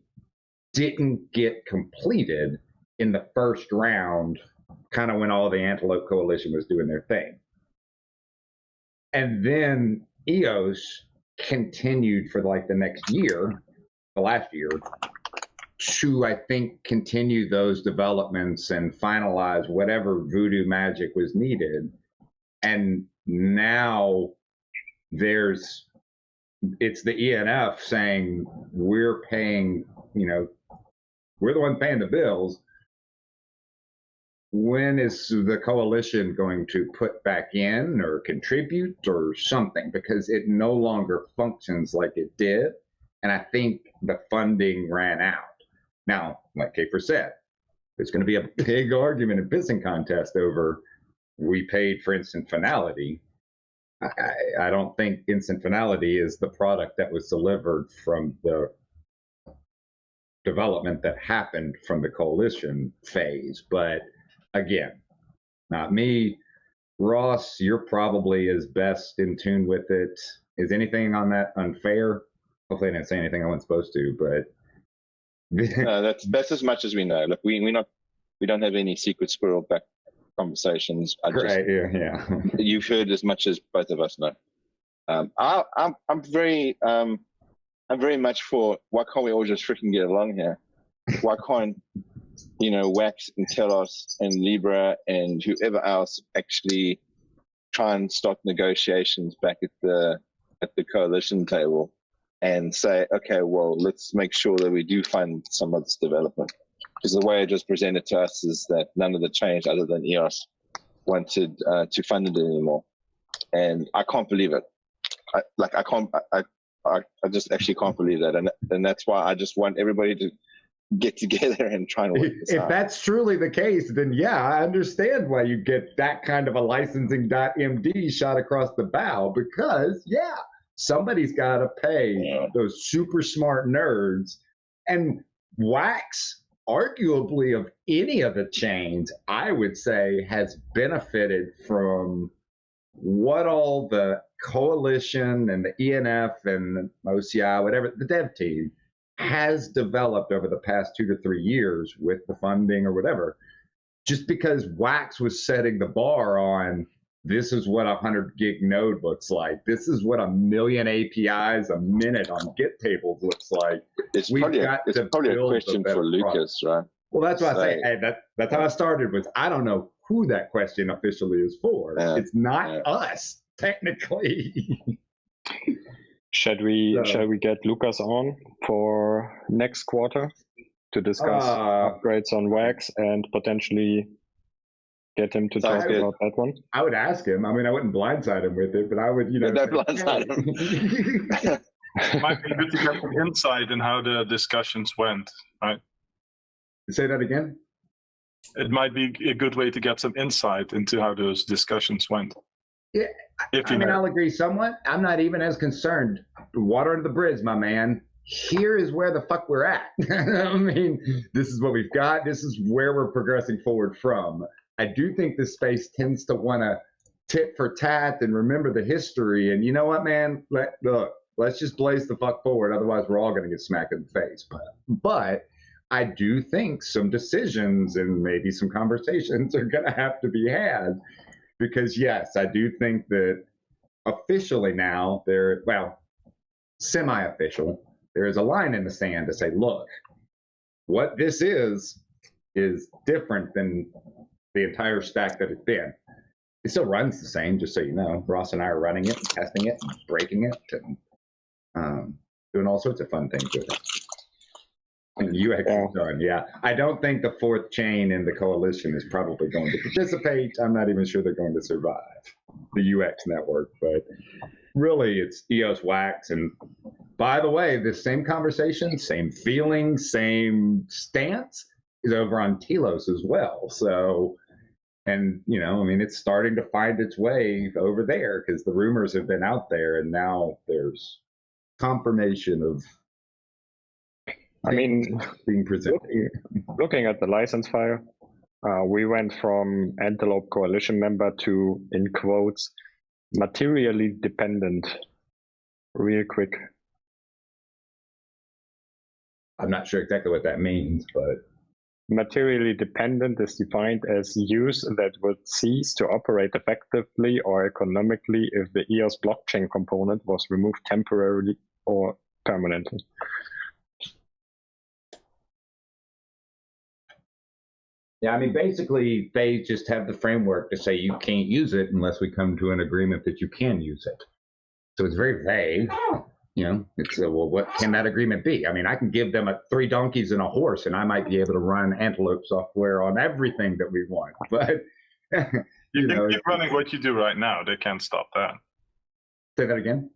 Speaker 4: didn't get completed in the first round, kind of when all the Antelope Coalition was doing their thing. And then EOS continued for like the next year, the last year, to, I think, continue those developments and finalize whatever voodoo magic was needed And now it's the ENF saying we're paying, we're the one paying the bills. When is the coalition going to put back in or contribute or something? Because it no longer functions like it did. And I think the funding ran out. Now, like Kafer said, there's going to be a big argument and pissing contest over we paid for instant finality. I don't think instant finality is the product that was delivered from the development that happened from the coalition phase. But again, not me. Ross, you're probably as best in tune with it. Is anything on that unfair? Hopefully I didn't say anything I wasn't supposed to, but
Speaker 8: no, that's as much as we know. Look, we don't have any secret squirrel back conversations.
Speaker 4: Yeah.
Speaker 8: You've heard as much as both of us know. I'm very much for why can't we all just freaking get along here? Why can't Wax and Telos and Libra and whoever else actually try and start negotiations back at the coalition table and say, okay, well, let's make sure that we do fund some of this development. Because the way it was presented to us is that none of the change other than EOS wanted to fund it anymore. And I can't believe it. I just actually can't believe that. And that's why I just want everybody to get together and try and work this out.
Speaker 4: If that's truly the case, then yeah, I understand why you get that kind of a licensing.md shot across the bow, because yeah, somebody's got to pay those super smart nerds. And Wax, arguably of any of the chains, I would say has benefited from what all the coalition and the ENF and OCI, whatever, the dev team has developed over the past 2 to 3 years with the funding or whatever. Just because Wax was setting the bar on, this is what a 100 gig node looks like. This is what 1 million APIs a minute on Git tables looks like.
Speaker 8: It's probably a question for Lucas, right?
Speaker 4: Well, that's what I say. Hey, that's how I started. Was I don't know who that question officially is for. It's not us, technically.
Speaker 1: Shall we get Lucas on for next quarter to discuss upgrades on Wax and potentially get him to talk about that one?
Speaker 4: I would ask him. I mean, I wouldn't blindside him with it, but I would,
Speaker 8: Don't blindside him.
Speaker 2: It might be good to get some insight in how the discussions went, right?
Speaker 4: Say that again?
Speaker 2: It might be a good way to get some insight into how those discussions went.
Speaker 4: Yeah, I'll agree somewhat. I'm not even as concerned. Water under the bridge, my man. Here is where the fuck we're at. I mean, this is what we've got. This is where we're progressing forward from. I do think this space tends to want to tit for tat and remember the history. And you know what, man? Look, let's just blaze the fuck forward. Otherwise, we're all going to get smacked in the face. But I do think some decisions and maybe some conversations are going to have to be had. Because yes, I do think that officially now semi-official, there is a line in the sand to say, look, what this is different than the entire stack that it's been. It still runs the same, just so you know. Ross and I are running it, testing it, breaking it, and doing all sorts of fun things with it. And UX is done, yeah. I don't think the fourth chain in the coalition is probably going to participate. I'm not even sure they're going to survive the UX network, but really it's EOS Wax. And by the way, this same conversation, same feeling, same stance is over on Telos as well. So, and it's starting to find its way over there because the rumors have been out there and now there's confirmation of being presented.
Speaker 1: Looking at the license file, we went from Antelope coalition member to, in quotes, materially dependent real quick.
Speaker 4: I'm not sure exactly what that means, but
Speaker 1: materially dependent is defined as use that would cease to operate effectively or economically if the EOS blockchain component was removed temporarily or permanently.
Speaker 4: Yeah, I mean, basically, they just have the framework to say you can't use it unless we come to an agreement that you can use it. So it's very vague. You know, it's well, what can that agreement be? I mean, I can give them 3 donkeys and a horse, and I might be able to run Antelope software on everything that we want. But
Speaker 2: you can keep running what you do right now. They can't stop that.
Speaker 4: Say that again.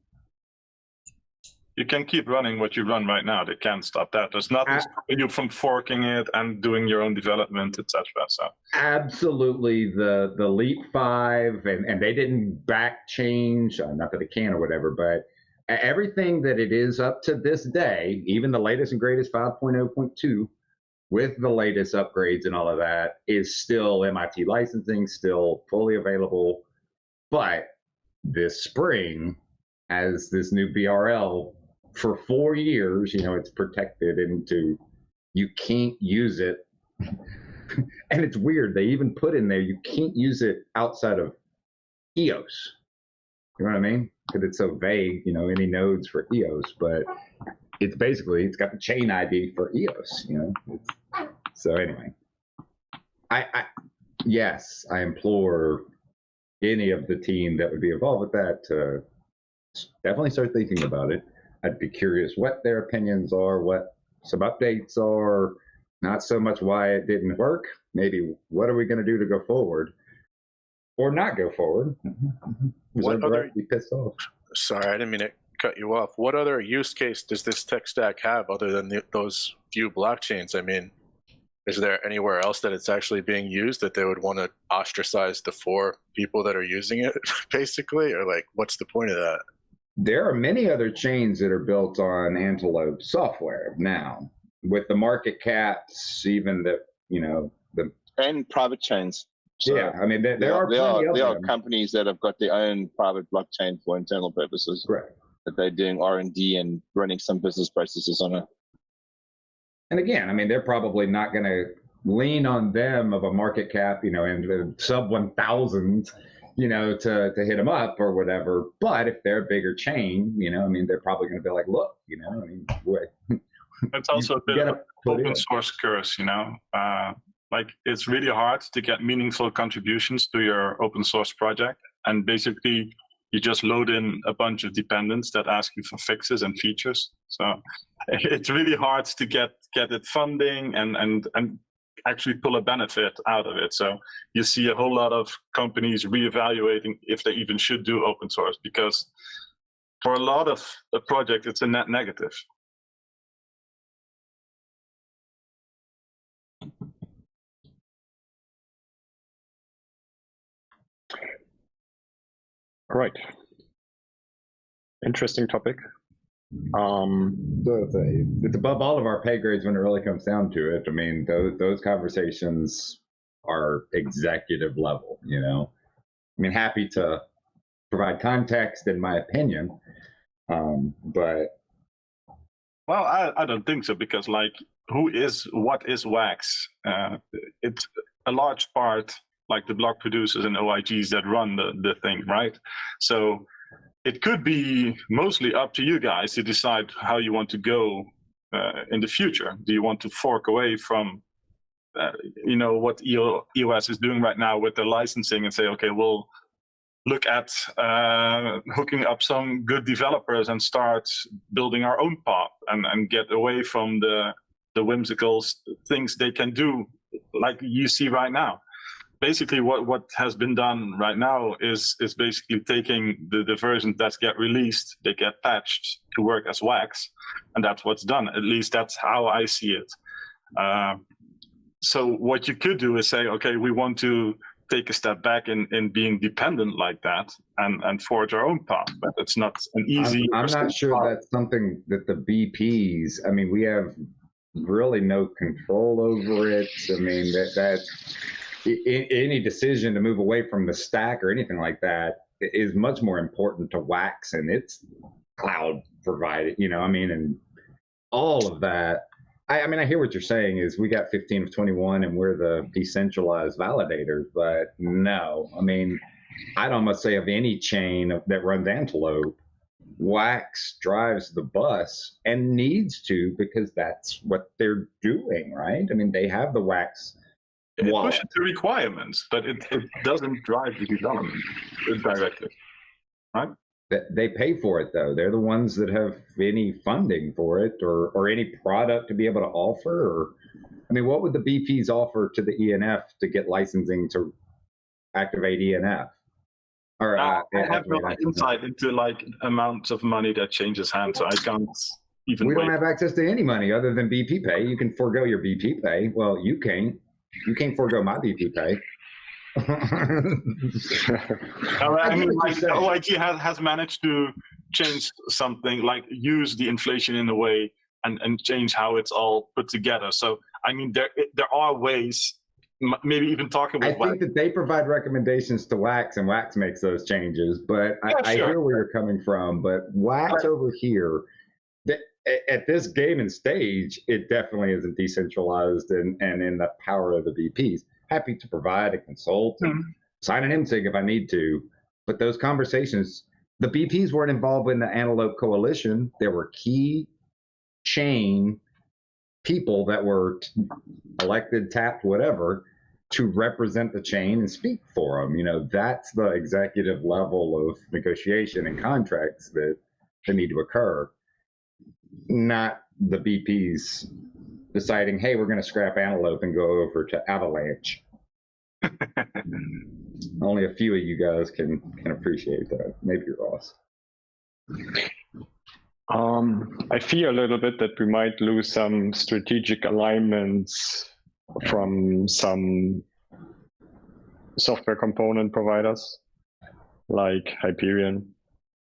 Speaker 2: You can keep running what you run right now. They can't stop that. There's nothing stopping you from forking it and doing your own development, etc. So
Speaker 4: absolutely, the Leap 5 and they didn't back change, not that they can or whatever, but everything that it is up to this day, even the latest and greatest 5.0.2, with the latest upgrades and all of that, is still MIT licensing, still fully available. But this spring, as this new BRL, for 4 years, you know, it's protected into, you can't use it. And it's weird, they even put in there, you can't use it outside of EOS. You know what I mean? Because it's so vague, you know, any nodes for EOS, but it's basically, it's got the chain ID for EOS, you know? So anyway, yes, I implore any of the team that would be involved with that to definitely start thinking about it. I'd be curious what their opinions are, what some updates are, not so much why it didn't work, maybe what are we going to do to go forward or not go forward.
Speaker 9: What other,
Speaker 4: be pissed off.
Speaker 9: Sorry, I didn't mean to cut you off. What other use case does this tech stack have other than those few blockchains? I mean, is there anywhere else that it's actually being used that they would want to ostracize the 4 people that are using it, basically? Or like, what's the point of that?
Speaker 4: There are many other chains that are built on Antelope software now, with the market caps, even the, you know,
Speaker 8: and private chains. So
Speaker 4: yeah, I mean, there are
Speaker 8: companies that have got their own private blockchain for internal purposes.
Speaker 4: Right.
Speaker 8: That they're doing R&D and running some business processes on it.
Speaker 4: And again, I mean, they're probably not going to lean on them of a market cap, you know, and sub 1,000, you know, to hit them up or whatever. But if they're a bigger chain, you know, I mean, they're probably going to be like, look, you know, I mean,
Speaker 2: it's also a bit of open source curse, you know. Like, it's really hard to get meaningful contributions to your open source project, and basically you just load in a bunch of dependents that ask you for fixes and features. So it's really hard to get it funding and actually pull a benefit out of it. So you see a whole lot of companies reevaluating if they even should do open source, because for a lot of a project, it's a net negative.
Speaker 1: All right. Interesting topic.
Speaker 4: It's above all of our pay grades when it really comes down to it. I mean, those conversations are executive level, you know. I mean, happy to provide context in my opinion, but.
Speaker 2: Well, I don't think so, because like, what is Wax? It's a large part, like the block producers and OIGs that run the thing, right? So it could be mostly up to you guys to decide how you want to go in the future. Do you want to fork away from, you know, what EOS is doing right now with the licensing and say, okay, we'll look at hooking up some good developers and start building our own path and get away from the whimsical things they can do, like you see right now. Basically, what has been done right now is basically taking the versions that get released, they get patched to work as Wax, and that's what's done. At least that's how I see it. So what you could do is say, okay, we want to take a step back in being dependent like that and forge our own path, but it's not an easy.
Speaker 4: I'm not sure that's something that the BPs, I mean, we have really no control over it. I mean, that's any decision to move away from the stack or anything like that is much more important to Wax and its cloud provided, you know, I mean, and all of that. I mean, I hear what you're saying is we got 15 of 21 and we're the decentralized validators, but no, I mean, I'd almost say of any chain that runs Antelope, Wax drives the bus and needs to, because that's what they're doing, right? I mean, they have the Wax
Speaker 2: It pushes the requirements, but it doesn't drive the development directly, right?
Speaker 4: They pay for it though. They're the ones that have any funding for it or any product to be able to offer. Or, I mean, what would the BPs offer to the ENF to get licensing to activate ENF? Or
Speaker 2: I have no insight into like amounts of money that changes hands, so I can't even.
Speaker 4: We don't have access to any money other than BP pay. You can forego your BP pay. Well, you can't. You can't forego my BP pay.
Speaker 2: I mean, like, the OIG has managed to change something, like use the inflation in a way and change how it's all put together. So, I mean, there are ways, maybe even talking with
Speaker 4: I think that they provide recommendations to Wax, and Wax makes those changes. But I hear where you're coming from. But Wax over here, at this game and stage, it definitely isn't decentralized and in the power of the BPs. Happy to provide and consult and sign an MSIG if I need to. But those conversations, the BPs weren't involved in the Antelope coalition. There were key chain people that were elected, tapped, whatever, to represent the chain and speak for them. You know, that's the executive level of negotiation and contracts that need to occur, not the BPs deciding, hey, we're going to scrap Antelope and go over to Avalanche. Only a few of you guys can appreciate that. Maybe Ross.
Speaker 1: I fear a little bit that we might lose some strategic alignments from some software component providers like Hyperion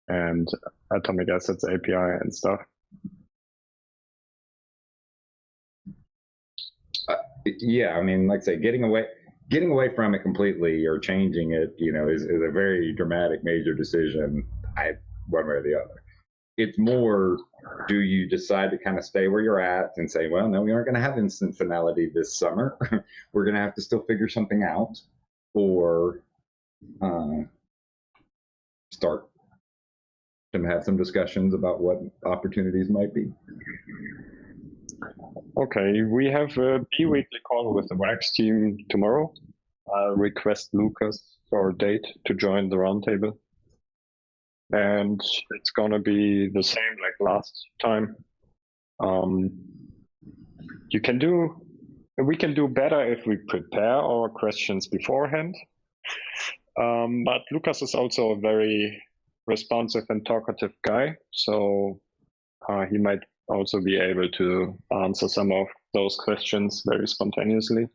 Speaker 1: and Atomic Assets API and stuff.
Speaker 4: Yeah, I mean, like I say, getting away from it completely or changing it, you know, is a very dramatic, major decision. One way or the other. It's more, do you decide to kind of stay where you're at and say, well, no, we aren't going to have instant finality this summer. We're going to have to still figure something out, or start to have some discussions about what opportunities might be.
Speaker 1: Okay, we have a bi-weekly call with the Wax team tomorrow. I'll request Lucas for a date to join the roundtable. And it's gonna be the same like last time. We can do better if we prepare our questions beforehand. But Lucas is also a very responsive and talkative guy, so he might also be able to answer some of those questions very spontaneously.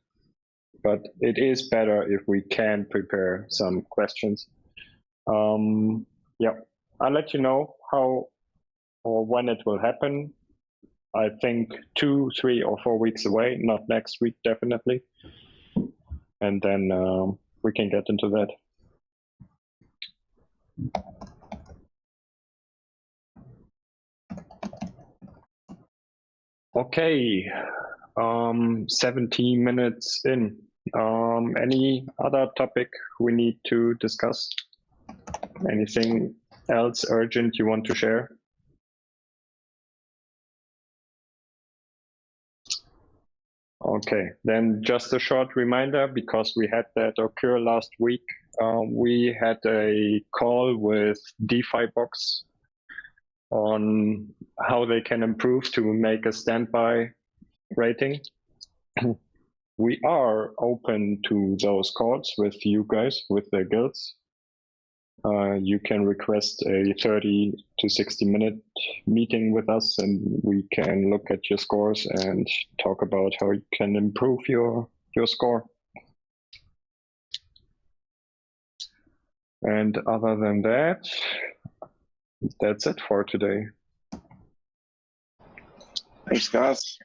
Speaker 1: But it is better if we can prepare some questions. Yeah, I'll let you know how or when it will happen. I think 2, 3, or 4 weeks away, not next week, definitely. And then we can get into that. Okay, 17 minutes in. Any other topic we need to discuss? Anything else urgent you want to share? Okay, then just a short reminder, because we had that occur last week. We had a call with DeFi Box on how they can improve to make a standby rating. We are open to those calls with you guys, with the guilds. You can request a 30 to 60-minute meeting with us, and we can look at your scores and talk about how you can improve your score. And other than that, that's it for today.
Speaker 8: Thanks, guys.